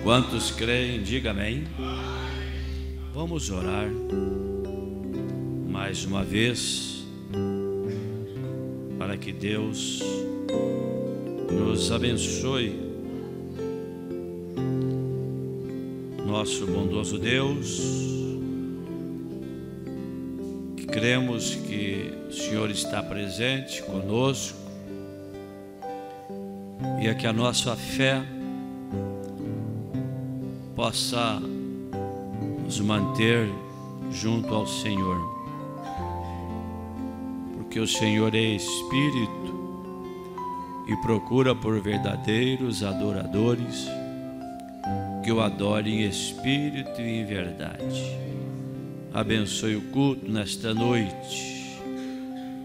Quantos creem, diga amém. Vamos orar mais uma vez para que Deus nos abençoe. Nosso bondoso Deus, que cremos que o Senhor está presente conosco e que a nossa fé possa nos manter junto ao Senhor, porque o Senhor é Espírito e procura por verdadeiros adoradores que o adorem em espírito e em verdade. Abençoe o culto nesta noite,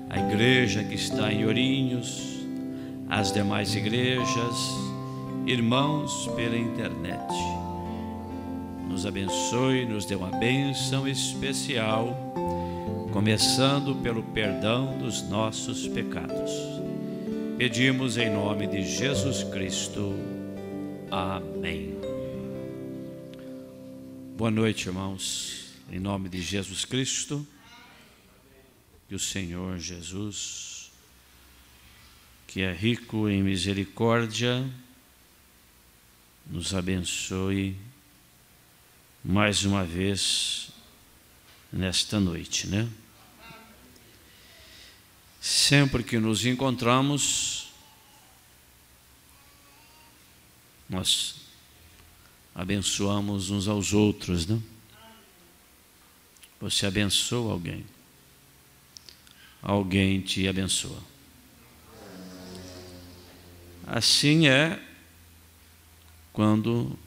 a igreja que está em Ourinhos, as demais igrejas, irmãos pela internet. Nos abençoe, nos dê uma bênção especial, começando pelo perdão dos nossos pecados. Pedimos em nome de Jesus Cristo. Amém. Boa noite, irmãos. Em nome de Jesus Cristo, que o Senhor Jesus, que é rico em misericórdia, nos abençoe mais uma vez nesta noite, né? Sempre que nos encontramos, nós abençoamos uns aos outros, né? Você abençoa alguém, alguém te abençoa. Assim é quando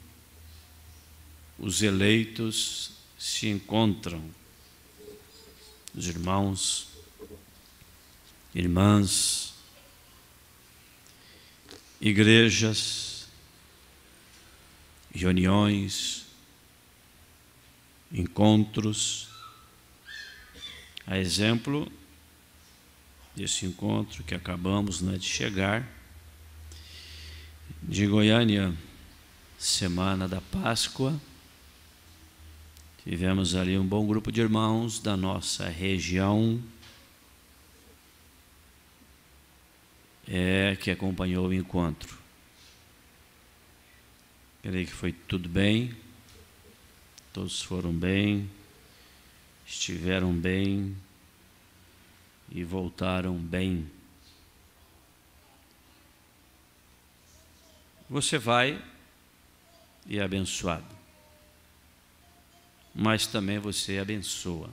os eleitos se encontram, os irmãos, irmãs, igrejas, reuniões, encontros. A exemplo desse encontro que acabamos de chegar, de Goiânia, semana da Páscoa. Tivemos ali um bom grupo de irmãos da nossa região, que acompanhou o encontro. Creio que foi tudo bem, todos foram bem, estiveram bem e voltaram bem. Você vai e é abençoado, mas também você abençoa.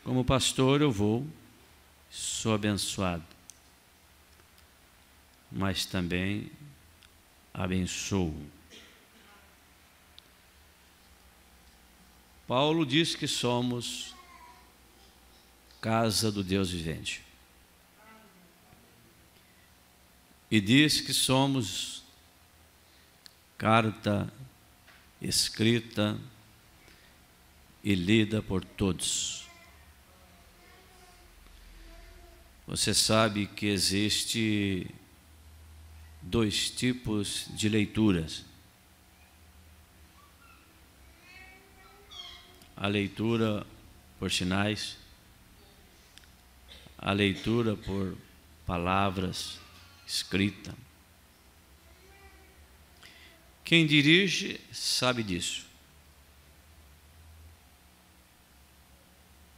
Como pastor eu vou, sou abençoado, mas também abençoo. Paulo diz que somos casa do Deus vivente. E diz que somos carta escrita e lida por todos. Você sabe que existe dois tipos de leituras. A leitura por sinais, a leitura por palavras escrita. Quem dirige sabe disso.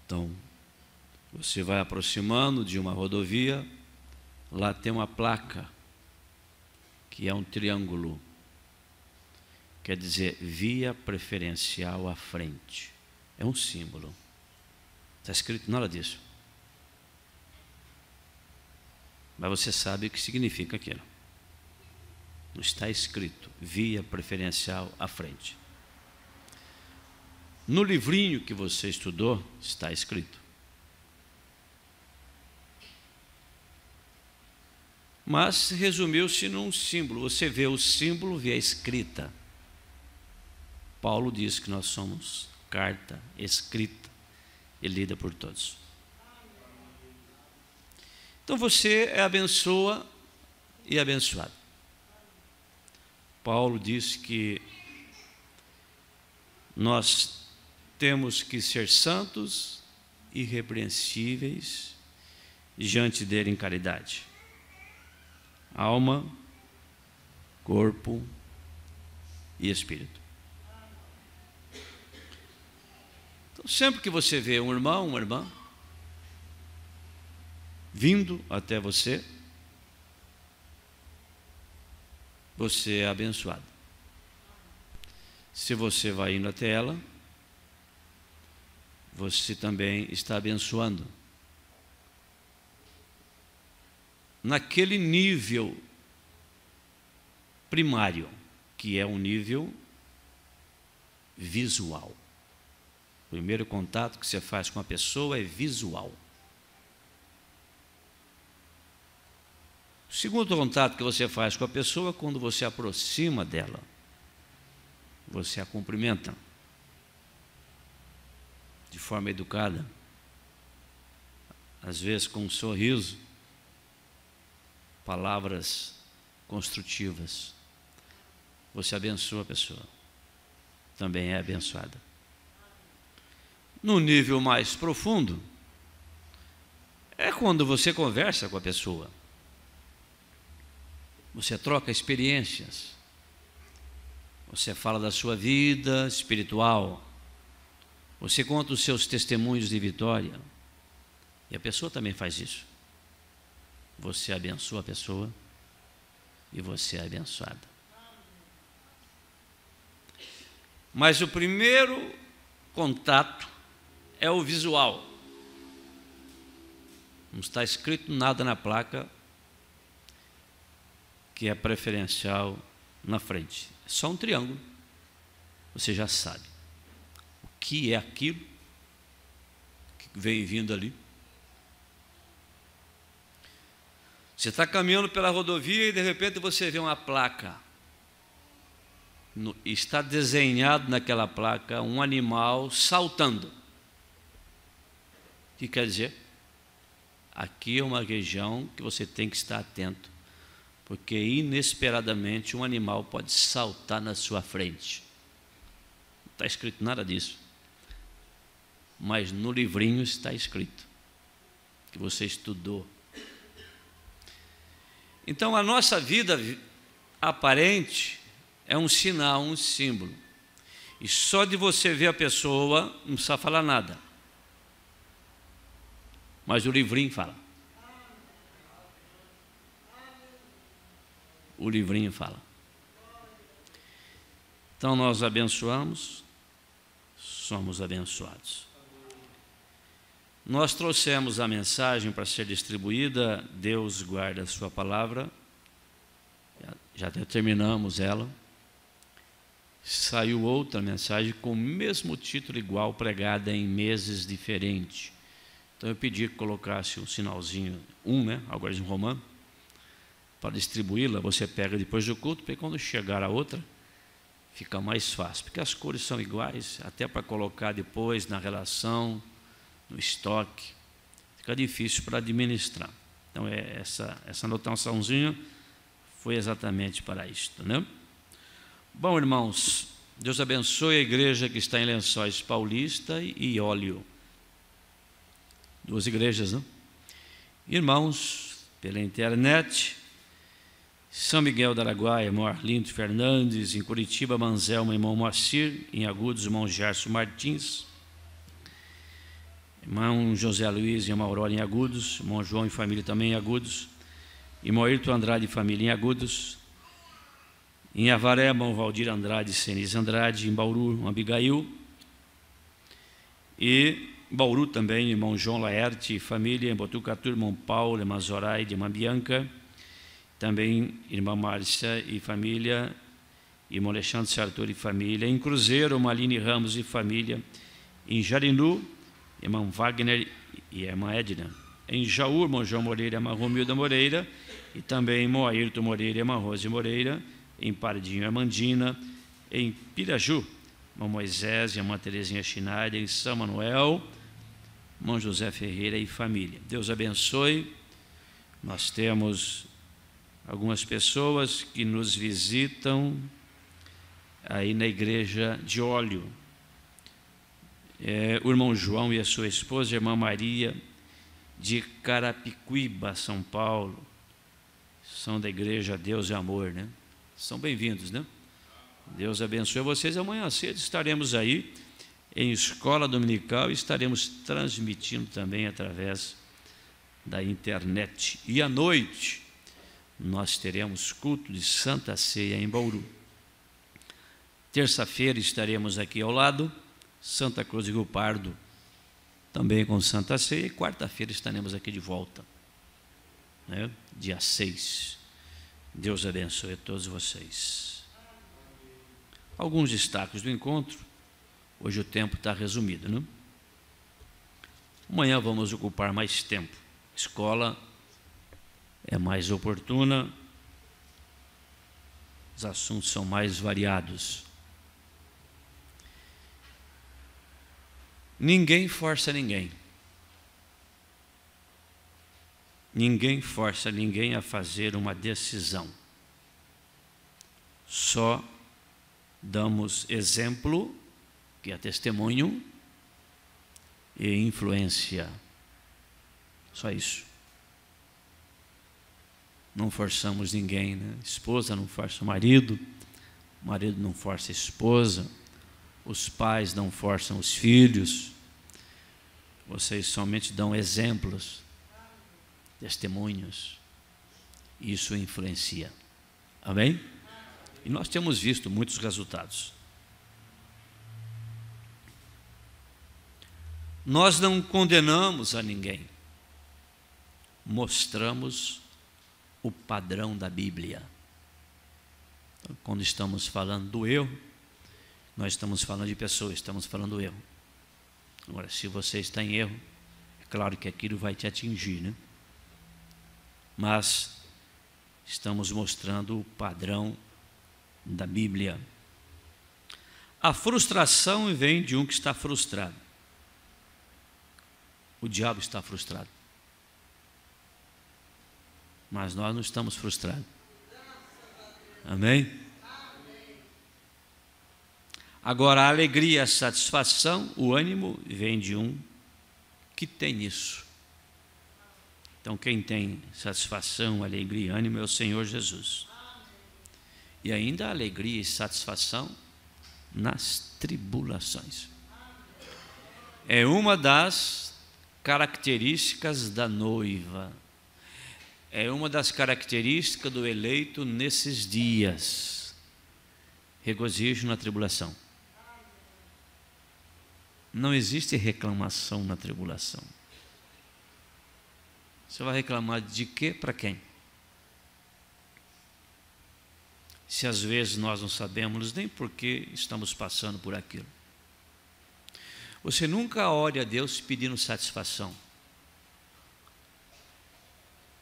Então, você vai aproximando de uma rodovia, lá tem uma placa, que é um triângulo, quer dizer, via preferencial à frente. É um símbolo. Está escrito nada disso. Mas você sabe o que significa aquilo. Não está escrito via preferencial à frente. No livrinho que você estudou, está escrito. Mas resumiu-se num símbolo. Você vê o símbolo, vê a escrita. Paulo diz que nós somos carta escrita e lida por todos. Então você é abençoa e abençoado. Paulo diz que nós temos que ser santos, irrepreensíveis diante dele em caridade. Alma, corpo e espírito. Então, sempre que você vê um irmão, uma irmã vindo até você, você é abençoado. Se você vai indo até ela, você também está abençoando. Naquele nível primário, que é um nível visual. O primeiro contato que você faz com a pessoa é visual. O segundo contato que você faz com a pessoa é quando você aproxima dela. Você a cumprimenta de forma educada, às vezes com um sorriso, palavras construtivas. Você abençoa a pessoa, também é abençoada. No nível mais profundo, é quando você conversa com a pessoa, você troca experiências, você fala da sua vida espiritual, você conta os seus testemunhos de vitória, e a pessoa também faz isso. Você abençoa a pessoa e você é abençoada. Mas o primeiro contato é o visual. Não está escrito nada na placa que é preferencial na frente. É só um triângulo. Você já sabe o que é aquilo que vem vindo ali. Você está caminhando pela rodovia e de repente você vê uma placa. Está desenhado naquela placa um animal saltando. O que quer dizer? Aqui é uma região que você tem que estar atento, porque inesperadamente um animal pode saltar na sua frente. Não está escrito nada disso, mas no livrinho está escrito, que você estudou. Então a nossa vida aparente é um sinal, um símbolo. E só de você ver a pessoa, não precisa falar nada. Mas o livrinho fala. O livrinho fala. Então nós abençoamos, somos abençoados. Nós trouxemos a mensagem para ser distribuída. Deus guarda a sua palavra. Já terminamos ela. Saiu outra mensagem com o mesmo título igual, pregada em meses diferentes. Então eu pedi que colocasse um sinalzinho, agora em romano, para distribuí-la. Você pega depois do culto, porque quando chegar a outra, fica mais fácil, porque as cores são iguais, até para colocar depois na relação, no estoque, fica difícil para administrar. Então essa anotaçãozinha foi exatamente para isto, né? Bom, irmãos, Deus abençoe a igreja que está em Lençóis Paulista e Óleo. Duas igrejas, não? Irmãos, pela internet, São Miguel do Araguaia, irmão Arlindo Fernandes, em Curitiba, Manzelma, irmão Moacir, em Agudos, irmão Gerson Martins, irmão José Luiz e irmão Aurora em Agudos, irmão João e família também em Agudos, irmão Ayrton Andrade e família em Agudos, em Avaré, irmão Valdir Andrade e Senise Andrade, em Bauru, irmão Abigail, e em Bauru também, irmão João Laerte e família, em Botucatu, irmão Paulo, irmã Zoraide, irmã Bianca, também irmã Márcia e família, irmão Alexandre Sartori e família, em Cruzeiro, irmã Aline Ramos e família, em Jarinu, irmão Wagner e irmã Edna, em Jaú, irmão João Moreira e irmã Romilda Moreira, e também irmão Ayrton Moreira e irmã Rose Moreira, em Pardinho, Armandina, em Piraju, irmão Moisés e irmã Terezinha Schneider, em São Manuel, irmão José Ferreira e família. Deus abençoe. Nós temos algumas pessoas que nos visitam aí na igreja de Óleo. O irmão João e a sua esposa, a irmã Maria, de Carapicuíba, São Paulo, são da igreja Deus e Amor, né? São bem-vindos, né? Deus abençoe vocês. Amanhã cedo estaremos aí em escola dominical e estaremos transmitindo também através da internet. E à noite nós teremos culto de Santa Ceia em Bauru. Terça-feira estaremos aqui ao lado, Santa Cruz de Rio Pardo, também com Santa Ceia, e quarta-feira estaremos aqui de volta, né? Dia 6. Deus abençoe a todos vocês. Alguns destaques do encontro. Hoje o tempo está resumido, né? Amanhã vamos ocupar mais tempo. Escola é mais oportuna, os assuntos são mais variados. Ninguém força ninguém. Ninguém força ninguém a fazer uma decisão. Só damos exemplo, que é testemunho, e influência. Só isso. Não forçamos ninguém, né? Esposa não força o marido não força a esposa, os pais não forçam os filhos. Vocês somente dão exemplos, testemunhos. Isso influencia. Amém? E nós temos visto muitos resultados. Nós não condenamos a ninguém. Mostramos o padrão da Bíblia. Quando estamos falando do erro, nós estamos falando de pessoas, estamos falando do erro. Agora, se você está em erro, é claro que aquilo vai te atingir, né? Mas estamos mostrando o padrão da Bíblia. A frustração vem de um que está frustrado. O diabo está frustrado. Mas nós não estamos frustrados. Amém? Agora, a alegria, a satisfação, o ânimo vem de um que tem isso. Então, quem tem satisfação, alegria e ânimo é o Senhor Jesus. E ainda alegria e satisfação nas tribulações. É uma das características da noiva. É uma das características do eleito nesses dias. Regozijo na tribulação. Não existe reclamação na tribulação. Você vai reclamar de quê para quem? Se às vezes nós não sabemos nem por que estamos passando por aquilo. Você nunca ore a Deus pedindo satisfação.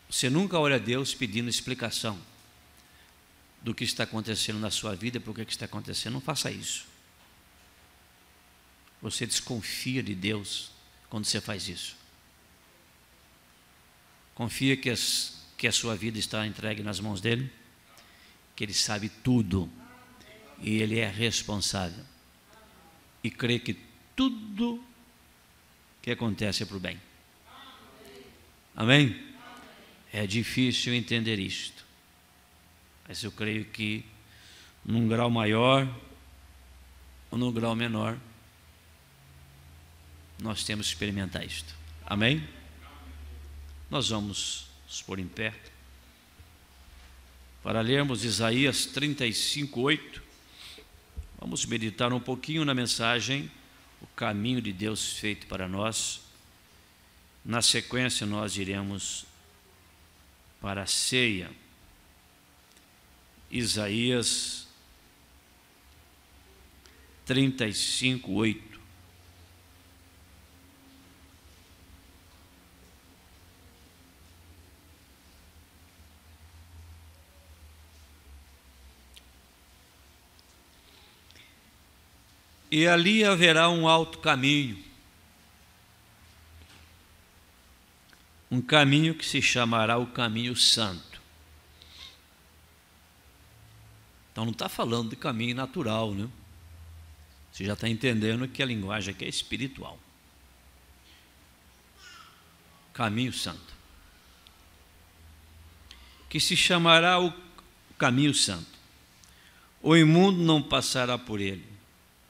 Você nunca ore a Deus pedindo explicação do que está acontecendo na sua vida e por que está acontecendo. Não faça isso. Você desconfia de Deus quando você faz isso. Confia que a sua vida está entregue nas mãos dele, que ele sabe tudo e ele é responsável. E crê que tudo que acontece é para o bem. Amém? É difícil entender isto, mas eu creio que num grau maior ou num grau menor, nós temos que experimentar isto. Amém? Nós vamos nos pôr em pé para lermos Isaías 35:8. Vamos meditar um pouquinho na mensagem, o caminho de Deus feito para nós. Na sequência nós iremos para a ceia. Isaías 35:8. E ali haverá um alto caminho, um caminho que se chamará o caminho santo. Então não está falando de caminho natural, né? Você já está entendendo que a linguagem aqui é espiritual. Caminho santo. Que se chamará o caminho santo. O imundo não passará por ele,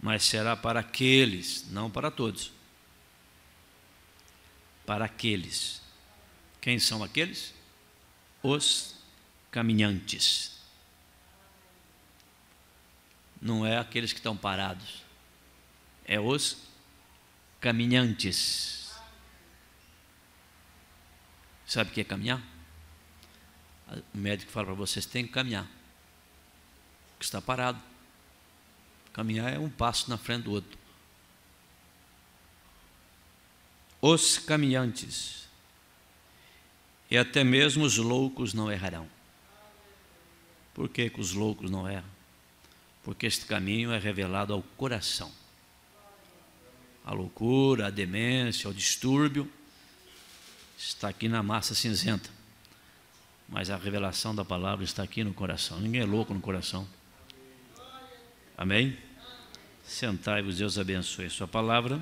mas será para aqueles, não para todos. Para aqueles. Quem são aqueles? Os caminhantes. Não é aqueles que estão parados. É os caminhantes. Sabe o que é caminhar? O médico fala para vocês, tem que caminhar. Porque está parado. Caminhar é um passo na frente do outro. Os caminhantes. E até mesmo os loucos não errarão. Por que os loucos não erram? Porque este caminho é revelado ao coração. A loucura, a demência, o distúrbio está aqui na massa cinzenta. Mas a revelação da palavra está aqui no coração. Ninguém é louco no coração. Amém? Sentai-vos, Deus abençoe a sua palavra.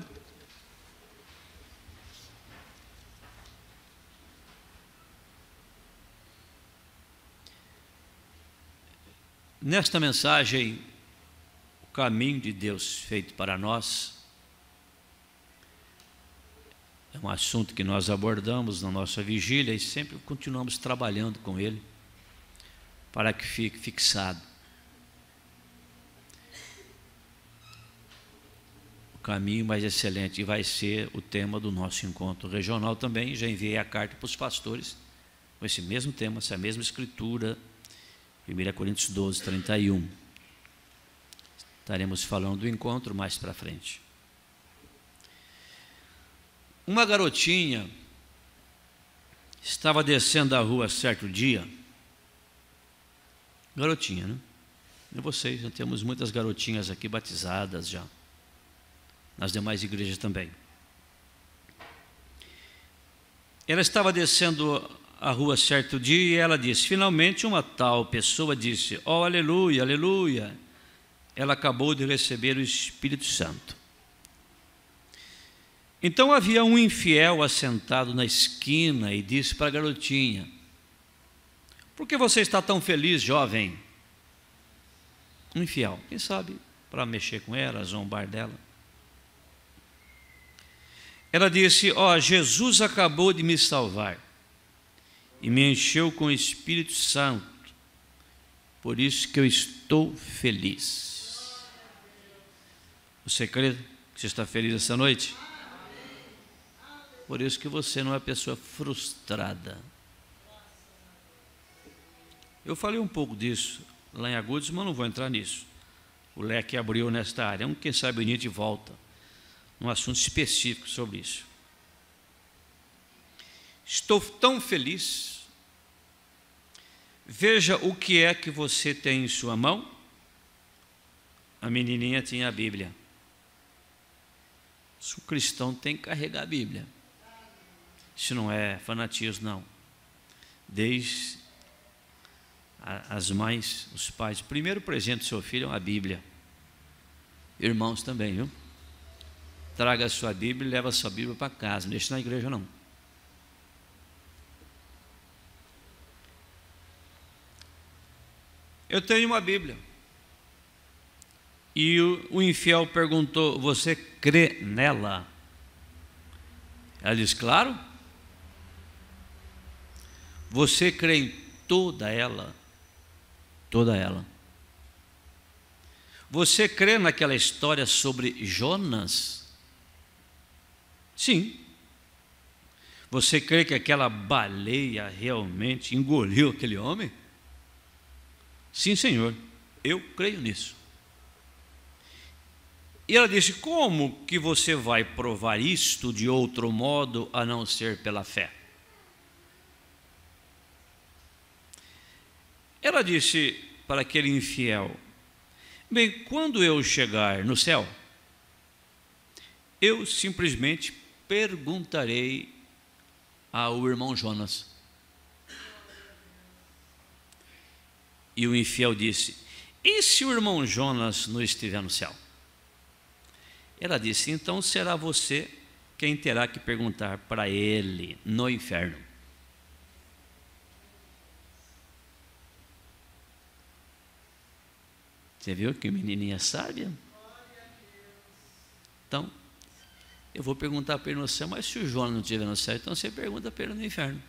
Nesta mensagem, o caminho de Deus feito para nós, é um assunto que nós abordamos na nossa vigília e sempre continuamos trabalhando com ele, para que fique fixado. O caminho mais excelente, e vai ser o tema do nosso encontro regional também. Já enviei a carta para os pastores, com esse mesmo tema, essa mesma escritura, 1 Coríntios 12, 31. Estaremos falando do encontro mais para frente. Uma garotinha estava descendo a rua certo dia. Garotinha, né? E vocês, já temos muitas garotinhas aqui batizadas já. Nas demais igrejas também. Ela estava descendo a rua certo dia e ela disse, finalmente uma tal pessoa disse, oh, aleluia, aleluia. Ela acabou de receber o Espírito Santo. Então havia um infiel assentado na esquina e disse para a garotinha, por que você está tão feliz, jovem? Um infiel, quem sabe, para mexer com ela, zombar dela. Ela disse, ó, Jesus acabou de me salvar e me encheu com o Espírito Santo, por isso que eu estou feliz. Você crê que você está feliz essa noite? Por isso que você não é pessoa frustrada. Eu falei um pouco disso lá em Agudos, mas não vou entrar nisso. O leque abriu nesta área. Quem sabe o Nietzsche volta num assunto específico sobre isso. Estou tão feliz. Veja o que é que você tem em sua mão. A menininha tinha a Bíblia. O cristão tem que carregar a Bíblia. Isso não é fanatismo, não. Desde as mães, os pais, o primeiro presente do seu filho é a Bíblia. Irmãos também, viu? Traga a sua Bíblia e leva a sua Bíblia para casa, não deixe na igreja não. Eu tenho uma Bíblia. E o infiel perguntou, você crê nela? Ela disse, claro. Você crê em toda ela? Toda ela. Você crê naquela história sobre Jonas? Sim. Você crê que aquela baleia realmente engoliu aquele homem? Sim, Senhor, eu creio nisso. E ela disse, como que você vai provar isto de outro modo a não ser pela fé? Ela disse para aquele infiel, bem, quando eu chegar no céu, eu simplesmente perguntarei ao irmão Jonas. E o infiel disse, e se o irmão Jonas não estiver no céu? Ela disse: então será você quem terá que perguntar para ele no inferno. Você viu que menininha sábia? Então, eu vou perguntar para ele no céu, mas se o Jonas não estiver no céu, então você pergunta para ele no inferno.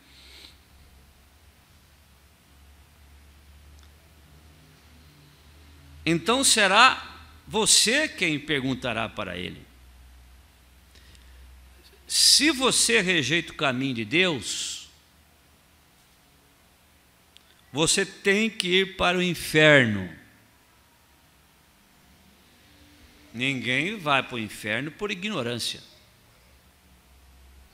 Então será você quem perguntará para ele. Se você rejeita o caminho de Deus, você tem que ir para o inferno. Ninguém vai para o inferno por ignorância.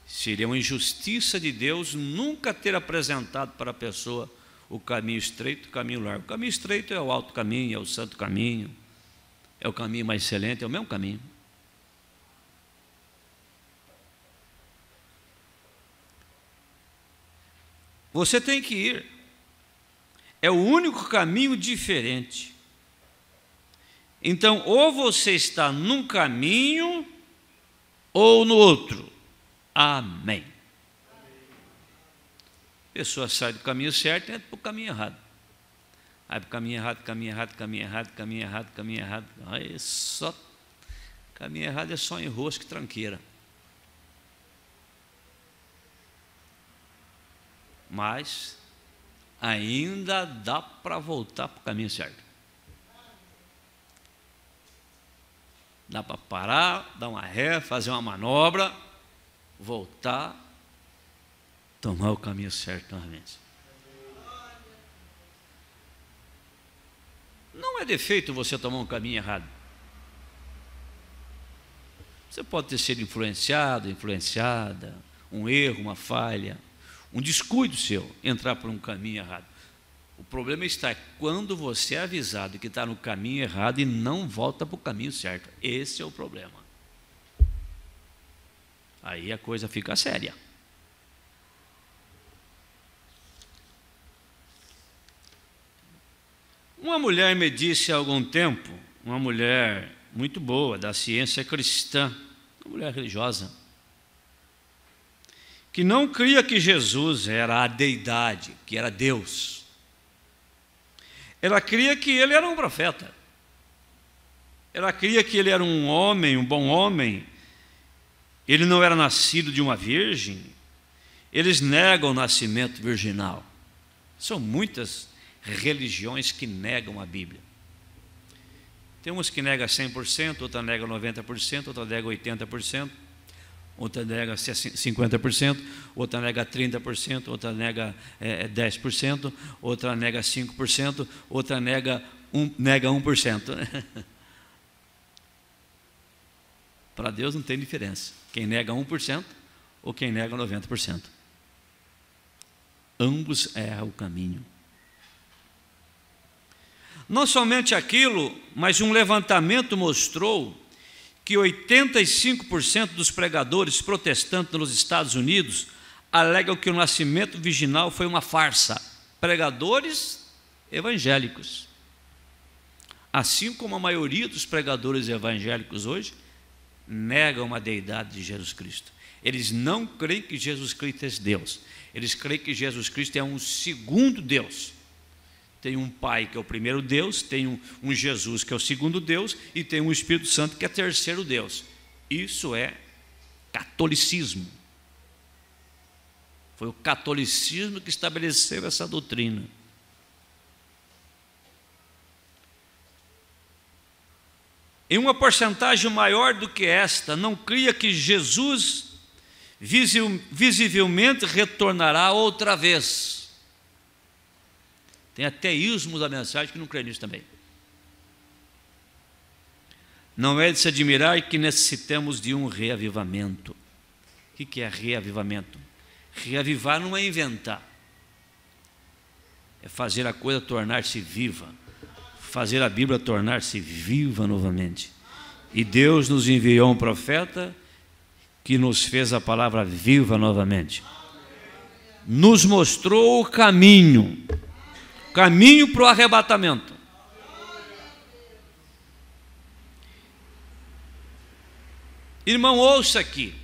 Seria uma injustiça de Deus nunca ter apresentado para a pessoa o caminho estreito e o caminho largo. O caminho estreito é o alto caminho, é o santo caminho, é o caminho mais excelente, é o mesmo caminho. Você tem que ir. É o único caminho diferente. Então, ou você está num caminho ou no outro. Amém. A pessoa sai do caminho certo e entra para o caminho errado. Aí para o caminho errado, caminho errado, caminho errado, caminho errado, caminho errado. Aí só caminho errado é só enrosco e tranqueira. Mas ainda dá para voltar para o caminho certo. Dá para parar, dar uma ré, fazer uma manobra, voltar, tomar o caminho certo novamente. Não é defeito você tomar um caminho errado. Você pode ter sido influenciado, influenciada, um erro, uma falha, um descuido seu, entrar por um caminho errado. O problema está quando você é avisado que está no caminho errado e não volta para o caminho certo. Esse é o problema. Aí a coisa fica séria. Uma mulher me disse há algum tempo, uma mulher muito boa, da ciência cristã, uma mulher religiosa, que não cria que Jesus era a deidade, que era Deus. Ela cria que ele era um profeta. Ela cria que ele era um homem, um bom homem. Ele não era nascido de uma virgem. Eles negam o nascimento virginal. São muitas religiões que negam a Bíblia. Tem umas que negam 100%, outra nega 90%, outra nega 80%, outra nega 50%, outra nega 30%, outra nega 10%, outra nega 5%, outra nega 1%. Para Deus não tem diferença. Quem nega 1% ou quem nega 90%. Ambos erram o caminho. Não somente aquilo, mas um levantamento mostrou que 85% dos pregadores protestantes nos Estados Unidos alegam que o nascimento virginal foi uma farsa. Pregadores evangélicos. Assim como a maioria dos pregadores evangélicos hoje negam a deidade de Jesus Cristo. Eles não creem que Jesus Cristo é Deus. Eles creem que Jesus Cristo é um segundo Deus. Tem um Pai que é o primeiro Deus, tem um Jesus que é o segundo Deus e tem um Espírito Santo que é o terceiro Deus. Isso é catolicismo. Foi o catolicismo que estabeleceu essa doutrina. Em uma porcentagem maior do que esta, não cria que Jesus visivelmente retornará outra vez. Tem ateísmo da mensagem que não crê nisso também. Não é de se admirar que necessitamos de um reavivamento. O que é reavivamento? Reavivar não é inventar. É fazer a coisa tornar-se viva. Fazer a Bíblia tornar-se viva novamente. E Deus nos enviou um profeta que nos fez a palavra viva novamente. Nos mostrou o caminho para o arrebatamento. Irmão, ouça aqui.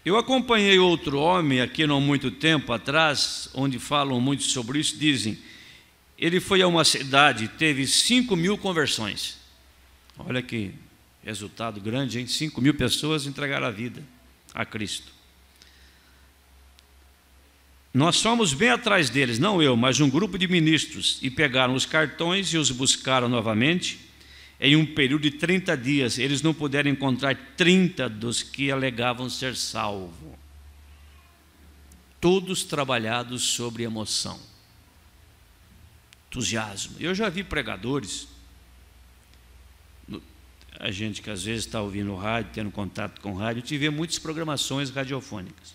Eu acompanhei outro homem aqui não há muito tempo atrás, onde falam muito sobre isso, dizem, ele foi a uma cidade e teve 5.000 conversões. Olha que resultado grande, hein? 5.000 pessoas entregaram a vida a Cristo. Nós fomos bem atrás deles, não eu, mas um grupo de ministros, e pegaram os cartões e os buscaram novamente. Em um período de 30 dias, eles não puderam encontrar 30 dos que alegavam ser salvos. Todos trabalhados sobre emoção, entusiasmo. Eu já vi pregadores, a gente que às vezes está ouvindo rádio, tendo contato com rádio, tive muitas programações radiofônicas.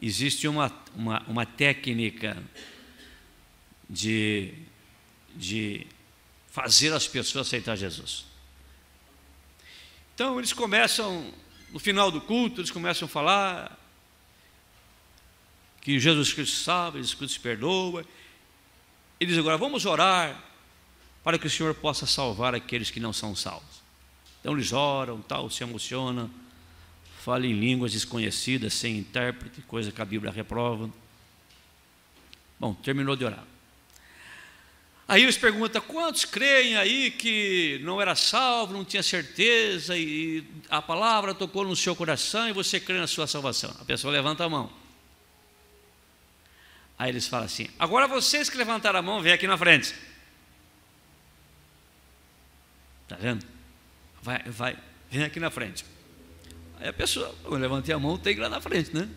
Existe uma técnica de fazer as pessoas aceitar Jesus. Então eles começam, no final do culto, eles começam a falar que Jesus Cristo salva, Jesus Cristo perdoa. Eles dizem agora, vamos orar para que o Senhor possa salvar aqueles que não são salvos. Então eles oram, tal, se emocionam, falam em línguas desconhecidas, sem intérprete, coisa que a Bíblia reprova. Bom, terminou de orar. Aí eles perguntam, quantos creem aí que não era salvo, não tinha certeza, e a palavra tocou no seu coração e você crê na sua salvação? A pessoa levanta a mão. Aí eles falam assim, agora vocês que levantaram a mão, vem aqui na frente. Está vendo? Vem aqui na frente. Aí a pessoa, eu levantei a mão, tem que ir lá na frente, né?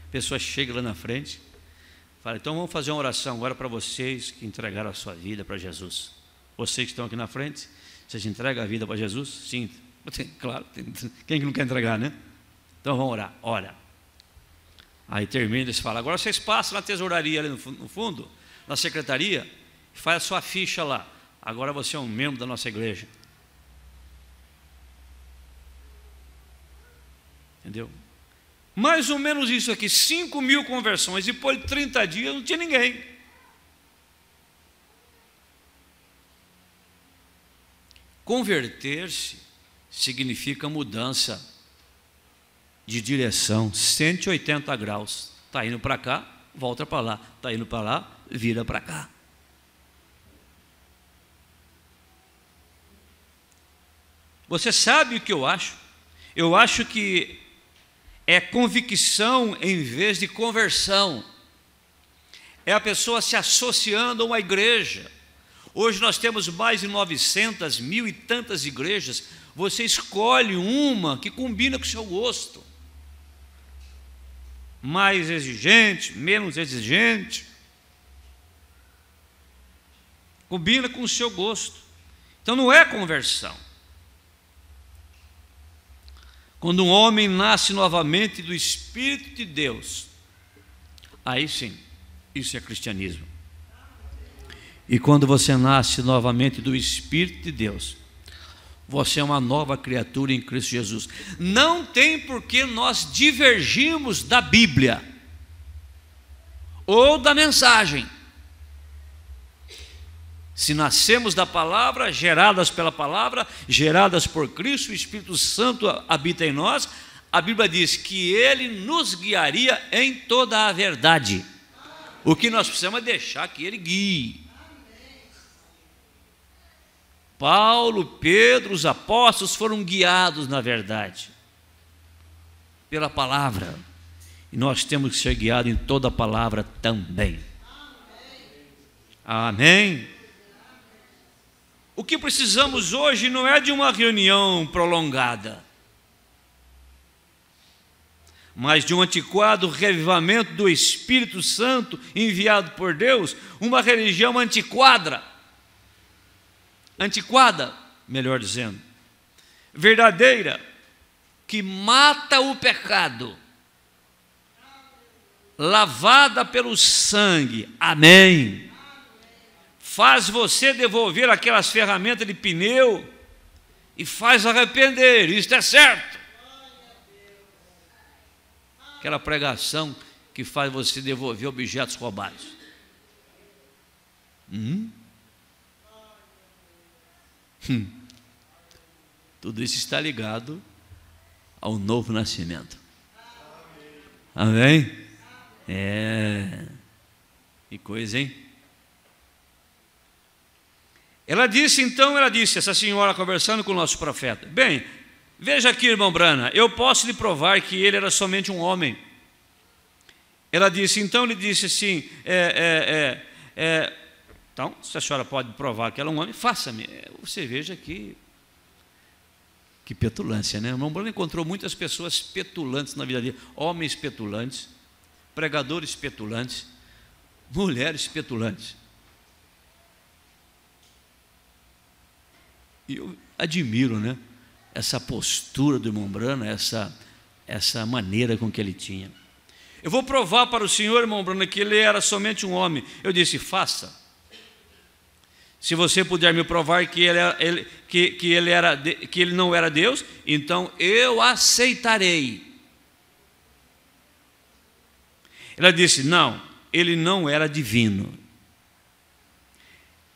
A pessoa chega lá na frente, fala, então vamos fazer uma oração agora para vocês que entregaram a sua vida para Jesus. Vocês que estão aqui na frente, vocês entregam a vida para Jesus? Sim, claro, quem que não quer entregar, né? Então vamos orar, ora. Aí termina, eles falam, agora vocês passam na tesouraria ali no fundo, na secretaria, e faz a sua ficha lá. Agora você é um membro da nossa igreja. Entendeu? Mais ou menos isso aqui, 5.000 conversões, e depois de 30 dias não tinha ninguém. Converter-se significa mudança de direção, 180 graus. Está indo para cá, volta para lá. Está indo para lá, vira para cá. Você sabe o que eu acho? Eu acho que é convicção em vez de conversão. É a pessoa se associando a uma igreja. Hoje nós temos mais de 900, 1.000 e tantas igrejas. Você escolhe uma que combina com o seu gosto. Mais exigente, menos exigente. Combina com o seu gosto. Então não é conversão. Quando um homem nasce novamente do Espírito de Deus, aí sim, isso é cristianismo. E quando você nasce novamente do Espírito de Deus, você é uma nova criatura em Cristo Jesus. Não tem por que nós divergirmos da Bíblia ou da mensagem. Se nascemos da palavra, geradas pela palavra, geradas por Cristo, o Espírito Santo habita em nós, a Bíblia diz que Ele nos guiaria em toda a verdade. O que nós precisamos é deixar que Ele guie. Paulo, Pedro, os apóstolos foram guiados na verdade, pela palavra. E nós temos que ser guiados em toda a palavra também. Amém? O que precisamos hoje não é de uma reunião prolongada, mas de um antiquado revivamento do Espírito Santo enviado por Deus, uma religião antiquada, melhor dizendo, verdadeira, que mata o pecado, lavada pelo sangue. Amém. Faz você devolver aquelas ferramentas de pneu e faz arrepender, isso é certo. Aquela pregação que faz você devolver objetos roubados. Tudo isso está ligado ao novo nascimento. Amém? Que coisa, hein? Ela disse, essa senhora conversando com o nosso profeta: bem, veja aqui, irmão Brana, eu posso lhe provar que ele era somente um homem. Ela disse, então ele disse assim, então, se a senhora pode provar que ela é um homem, faça-me. Você veja que petulância, né? O irmão Brana encontrou muitas pessoas petulantes na vida dele, homens petulantes, pregadores petulantes, mulheres petulantes. E eu admiro, né, essa postura do irmão Brana, essa maneira com que ele tinha. Eu vou provar para o senhor, irmão Brana, que ele era somente um homem. Eu disse, faça. Se você puder me provar que ele não era Deus, então eu aceitarei. Ela disse, não, ele não era divino.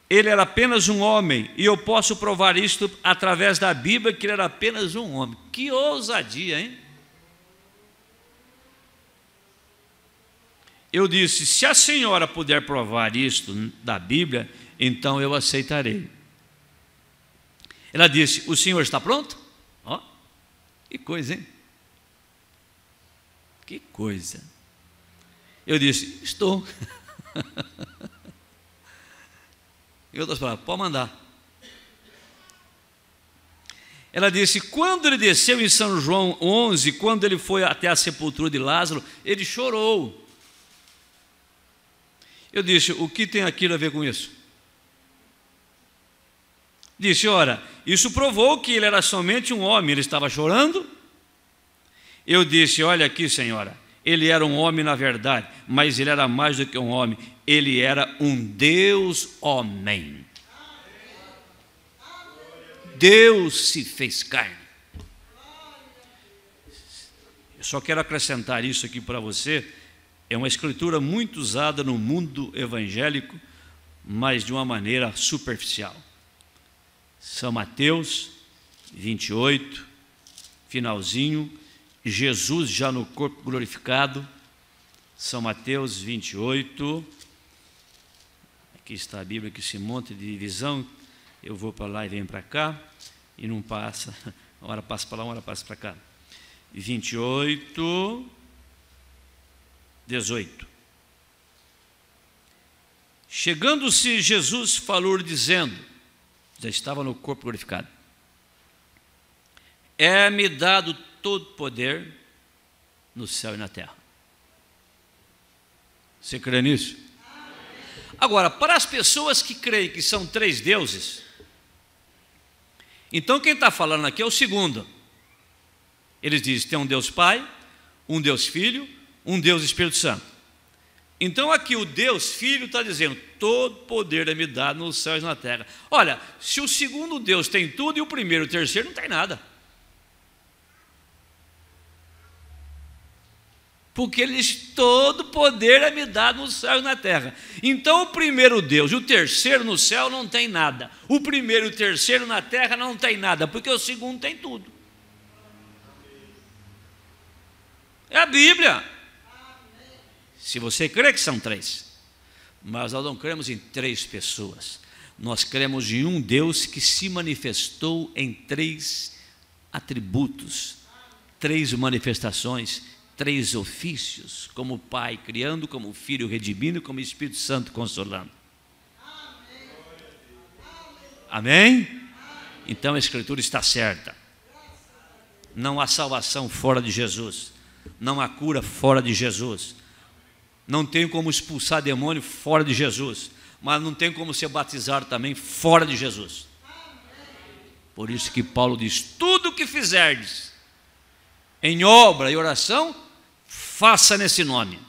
Ele era apenas um homem, e eu posso provar isto através da Bíblia, que ele era apenas um homem. Que ousadia, hein? Eu disse, se a senhora puder provar isto da Bíblia, então eu aceitarei. Ela disse, o senhor está pronto? Ó, que coisa, hein? Que coisa. Eu disse, estou. Em outras palavras, pode mandar. Ela disse, quando ele desceu em São João 11, quando ele foi até a sepultura de Lázaro, ele chorou. Eu disse, o que tem aquilo a ver com isso? Disse, ora, isso provou que ele era somente um homem, ele estava chorando. Eu disse, olha aqui, senhora, ele era um homem na verdade, mas ele era mais do que um homem, ele era um Deus homem. Deus se fez carne. Eu só quero acrescentar isso aqui para você. É uma escritura muito usada no mundo evangélico, mas de uma maneira superficial. São Mateus 28, finalzinho, Jesus já no corpo glorificado. São Mateus 28, aqui está a Bíblia, que esse monte de divisão, eu vou para lá e venho para cá, e não passa, uma hora passa para lá, uma hora passa para cá. 28, 18. Chegando-se, Jesus falou dizendo, já estava no corpo glorificado, é-me dado todo poder no céu e na terra. Você crê nisso? Agora, para as pessoas que creem que são três deuses, então quem está falando aqui é o segundo. Eles dizem, tem um Deus Pai, um Deus Filho, um Deus Espírito Santo. Então aqui o Deus Filho está dizendo, todo poder é me dado nos céus e na terra. Olha, se o segundo Deus tem tudo e o primeiro e o terceiro não tem nada. Porque ele diz, todo poder é me dado no céu e na terra. Então o primeiro Deus e o terceiro no céu não tem nada. O primeiro e o terceiro na terra não tem nada, porque o segundo tem tudo. É a Bíblia. Se você crê que são três, mas nós não cremos em três pessoas. Nós cremos em um Deus que se manifestou em três atributos, três manifestações, três ofícios, como Pai criando, como Filho redimindo, como Espírito Santo consolando. Amém? Então a Escritura está certa. Não há salvação fora de Jesus, não há cura fora de Jesus, não tem como expulsar demônio fora de Jesus, mas não tem como ser batizado também fora de Jesus. Por isso que Paulo diz, tudo o que fizerdes em obra e oração, faça nesse nome.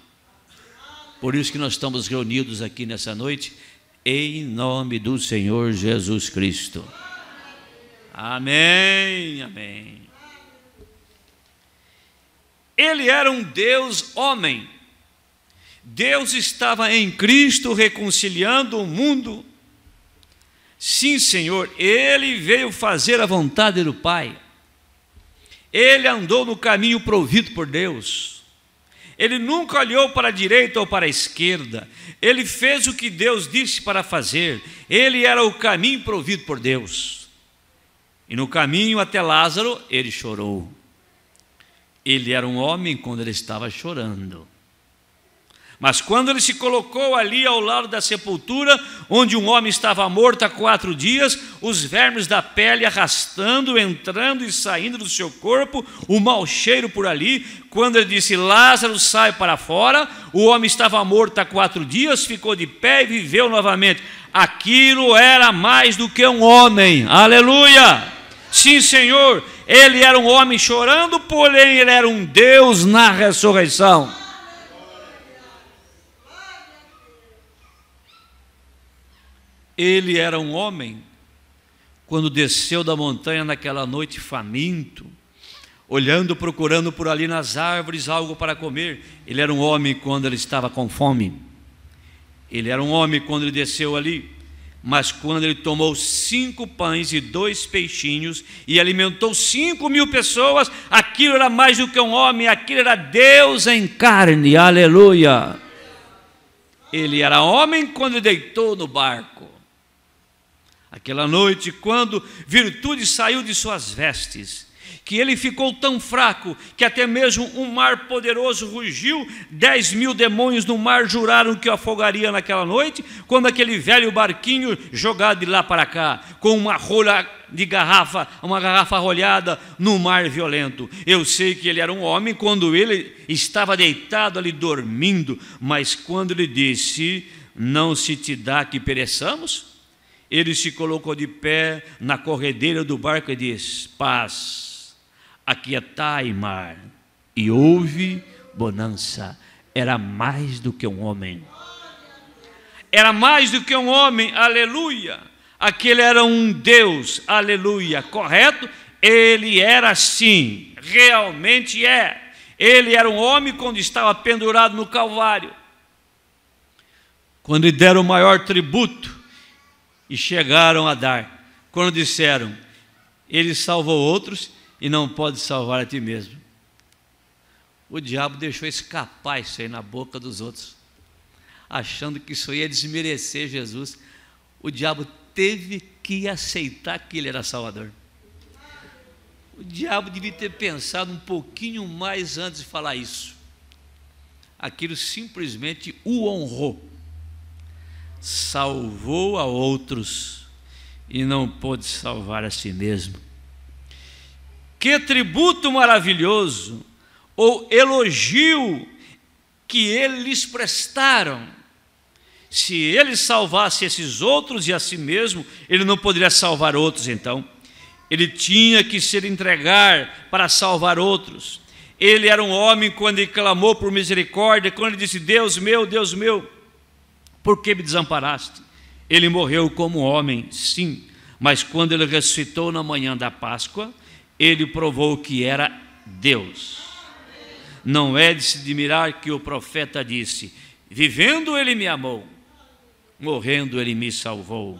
Por isso que nós estamos reunidos aqui nessa noite, em nome do Senhor Jesus Cristo. Amém, amém. Ele era um Deus homem. Deus estava em Cristo reconciliando o mundo. Sim, Senhor, ele veio fazer a vontade do Pai. Ele andou no caminho provido por Deus. Ele nunca olhou para a direita ou para a esquerda. Ele fez o que Deus disse para fazer. Ele era o caminho provido por Deus. E no caminho até Lázaro, ele chorou. Ele era um homem quando ele estava chorando. Mas quando ele se colocou ali ao lado da sepultura, onde um homem estava morto há 4 dias, os vermes da pele arrastando, entrando e saindo do seu corpo, o mau cheiro por ali, quando ele disse: Lázaro, sai para fora, o homem estava morto há 4 dias, ficou de pé e viveu novamente. Aquilo era mais do que um homem, aleluia! Sim, Senhor, ele era um homem chorando, porém ele era um Deus na ressurreição. Ele era um homem quando desceu da montanha naquela noite faminto, olhando, procurando por ali nas árvores algo para comer. Ele era um homem quando ele estava com fome. Ele era um homem quando ele desceu ali. Mas quando ele tomou 5 pães e 2 peixinhos e alimentou 5.000 pessoas, aquilo era mais do que um homem, aquilo era Deus em carne, aleluia. Ele era homem quando deitou no barco. Aquela noite, quando virtude saiu de suas vestes, que ele ficou tão fraco, que até mesmo um mar poderoso rugiu, 10.000 demônios no mar juraram que o afogaria naquela noite, quando aquele velho barquinho jogado de lá para cá, com uma rolha de garrafa, uma garrafa rolhada no mar violento. Eu sei que ele era um homem quando ele estava deitado ali dormindo, mas quando ele disse: não se te dá que pereçamos, ele se colocou de pé na corredeira do barco e disse: paz, aquietai mar, e houve bonança. Era mais do que um homem. Era mais do que um homem, aleluia. Aquele era um Deus, aleluia, correto? Ele era assim, realmente é. Ele era um homem quando estava pendurado no Calvário. Quando lhe deram o maior tributo, e chegaram a dar, quando disseram: ele salvou outros e não pode salvar a ti mesmo. O diabo deixou escapar isso aí na boca dos outros, achando que isso ia desmerecer Jesus. O diabo teve que aceitar que ele era Salvador. O diabo devia ter pensado um pouquinho mais antes de falar isso. Aquilo simplesmente o honrou. Salvou a outros e não pôde salvar a si mesmo. Que tributo maravilhoso, ou elogio que eles lhes prestaram. Se ele salvasse esses outros e a si mesmo, ele não poderia salvar outros então. Ele tinha que se entregar para salvar outros. Ele era um homem quando ele clamou por misericórdia, quando ele disse: Deus meu, por que me desamparaste? Ele morreu como homem, sim, mas quando ele ressuscitou na manhã da Páscoa, ele provou que era Deus. Não é de se admirar que o profeta disse: vivendo ele me amou, morrendo ele me salvou.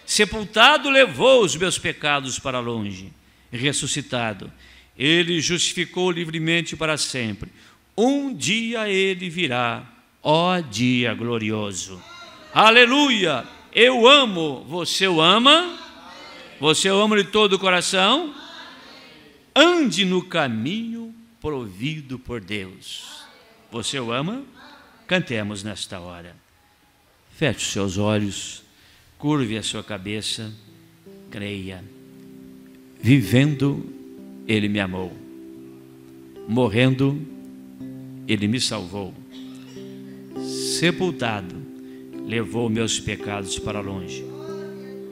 Sepultado levou os meus pecados para longe, ressuscitado, ele justificou livremente para sempre. Um dia ele virá, ó dia glorioso. Aleluia! Eu amo, você o ama? Você o ama de todo o coração? Ande no caminho provido por Deus. Você o ama? Cantemos nesta hora. Feche os seus olhos, curve a sua cabeça, creia. Vivendo, ele me amou. Morrendo, ele me salvou. Sepultado, levou meus pecados para longe.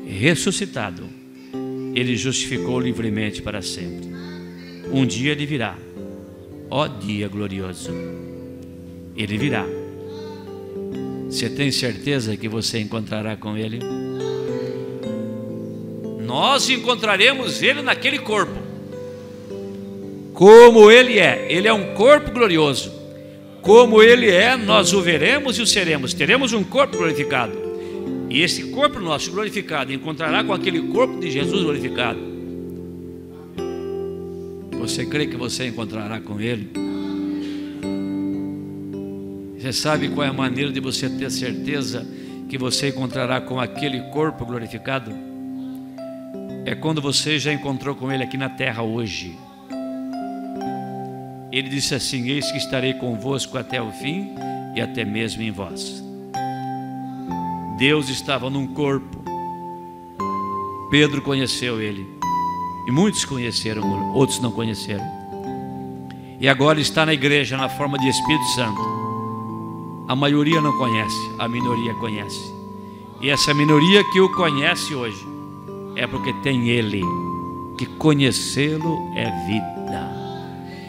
Ressuscitado, ele justificou livremente para sempre. Um dia ele virá, ó dia glorioso. Ele virá. Você tem certeza que você encontrará com ele? Nós encontraremos ele naquele corpo, como ele é. Ele é um corpo glorioso. Como ele é, nós o veremos e o seremos. Teremos um corpo glorificado. E esse corpo nosso glorificado encontrará com aquele corpo de Jesus glorificado. Você crê que você encontrará com Ele? Você sabe qual é a maneira de você ter certeza que você encontrará com aquele corpo glorificado? É quando você já encontrou com Ele aqui na terra hoje. Ele disse assim: eis que estarei convosco até o fim e até mesmo em vós. Deus estava num corpo. Pedro conheceu Ele, e muitos conheceram, outros não conheceram. E agora está na igreja na forma de Espírito Santo. A maioria não conhece, a minoria conhece. E essa minoria que o conhece hoje é porque tem Ele, que conhecê-lo é vida.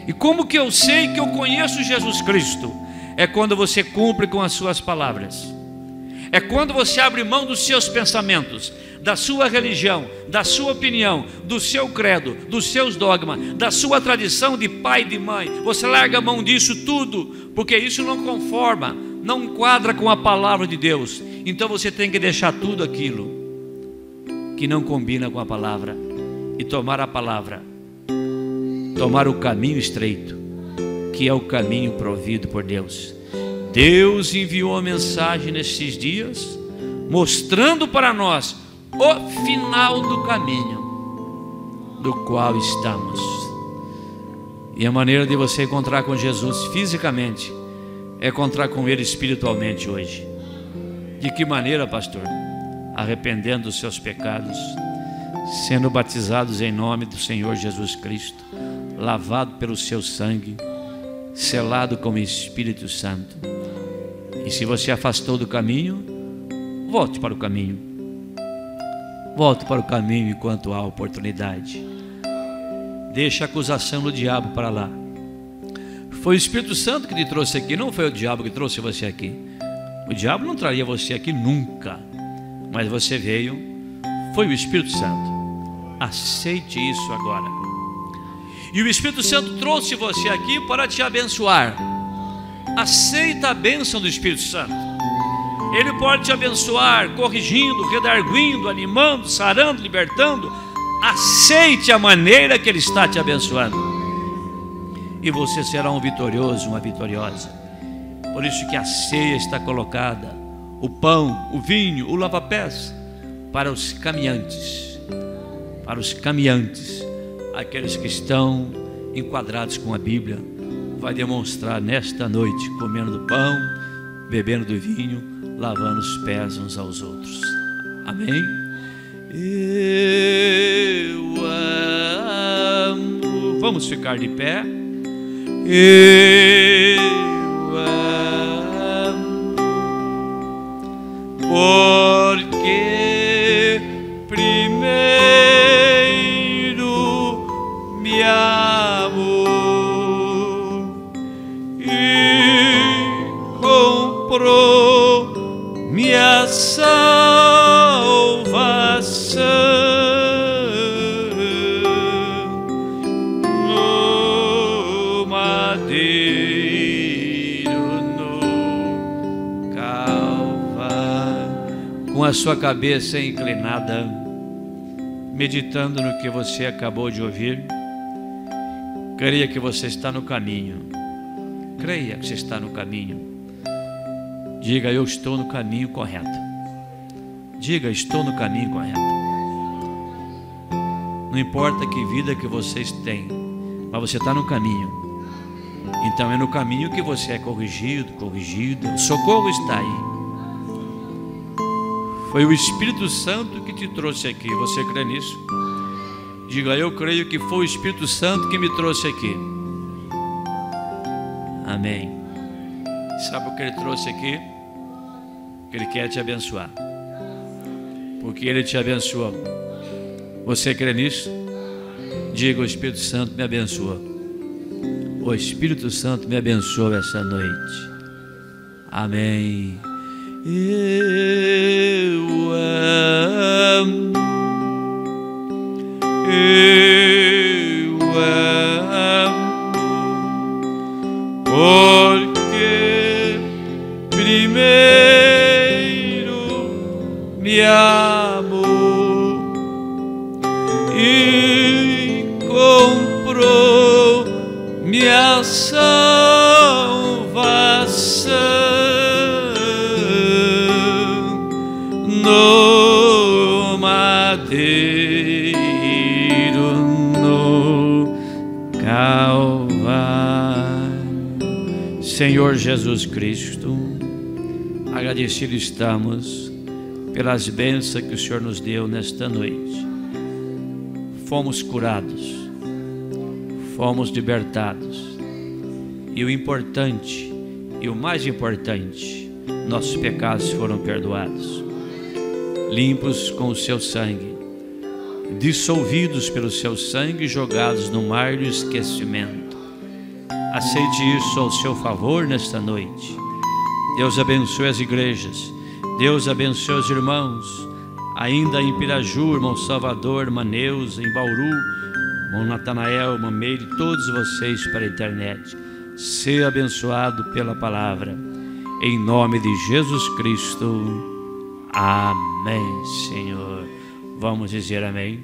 E como que eu sei que eu conheço Jesus Cristo? É quando você cumpre com as suas palavras. É quando você abre mão dos seus pensamentos, da sua religião, da sua opinião, do seu credo, dos seus dogmas, da sua tradição de pai e de mãe. Você larga a mão disso tudo, porque isso não conforma, não enquadra com a palavra de Deus. Então você tem que deixar tudo aquilo que não combina com a palavra e tomar a palavra, tomar o caminho estreito, que é o caminho provido por Deus. Deus enviou uma mensagem nesses dias, mostrando para nós o final do caminho do qual estamos. E a maneira de você encontrar com Jesus fisicamente é encontrar com Ele espiritualmente hoje. De que maneira, pastor? Arrependendo dos seus pecados, sendo batizados em nome do Senhor Jesus Cristo, lavado pelo seu sangue, selado com o Espírito Santo. E se você afastou do caminho, volte para o caminho. Volte para o caminho enquanto há oportunidade. Deixe a acusação do diabo para lá. Foi o Espírito Santo que te trouxe aqui, não foi o diabo que trouxe você aqui. O diabo não traria você aqui nunca, mas você veio, foi o Espírito Santo. Aceite isso agora. E o Espírito Santo trouxe você aqui para te abençoar. Aceita a bênção do Espírito Santo. Ele pode te abençoar corrigindo, redarguindo, animando, sarando, libertando. Aceite a maneira que Ele está te abençoando, e você será um vitorioso, uma vitoriosa. Por isso que a ceia está colocada, o pão, o vinho, o lava-pés, para os caminhantes, aqueles que estão enquadrados com a Bíblia. Vai demonstrar nesta noite, comendo do pão, bebendo do vinho, lavando os pés uns aos outros. Amém? Eu amo. Vamos ficar de pé. Eu amo, porque primeiro me amou e comprou minha salvação no madeiro, no Calvário. Com a sua cabeça inclinada, meditando no que você acabou de ouvir, creia que você está no caminho. Creia que você está no caminho. Diga: eu estou no caminho correto. Diga: estou no caminho correto. Não importa que vida que vocês têm, mas você está no caminho. Então é no caminho que você é corrigido. O socorro está aí. Foi o Espírito Santo que te trouxe aqui. Você crê nisso? Diga: eu creio que foi o Espírito Santo que me trouxe aqui. Amém. Sabe o que Ele trouxe aqui? Que Ele quer te abençoar. Porque Ele te abençoou. Você crê nisso? Diga: o Espírito Santo me abençoa. O Espírito Santo me abençoa essa noite. Amém. Eu amo. Eu amo, porque primeiro me amou e comprou minha salvação no madeiro, no Calvário. Senhor Jesus Cristo, agradecidos estamos pelas bênçãos que o Senhor nos deu nesta noite. Fomos curados, fomos libertados, e o importante, e o mais importante, nossos pecados foram perdoados, limpos com o seu sangue, dissolvidos pelo seu sangue e jogados no mar do esquecimento. Aceite isso ao seu favor nesta noite. Deus abençoe as igrejas, Deus abençoe os irmãos, ainda em Piraju, irmão Salvador, irmã Neuza, em Bauru, irmão Natanael, irmã Meire, todos vocês pela internet. Seja abençoado pela palavra, em nome de Jesus Cristo. Amém, Senhor. Vamos dizer amém.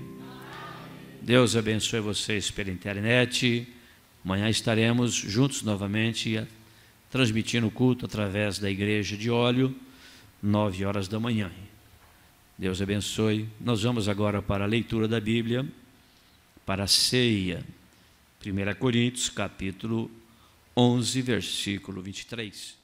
Deus abençoe vocês pela internet. Amanhã estaremos juntos novamente, transmitindo o culto através da Igreja de Óleo, 9 horas da manhã. Deus abençoe. Nós vamos agora para a leitura da Bíblia, para a ceia. 1 Coríntios, capítulo 11, versículo 23.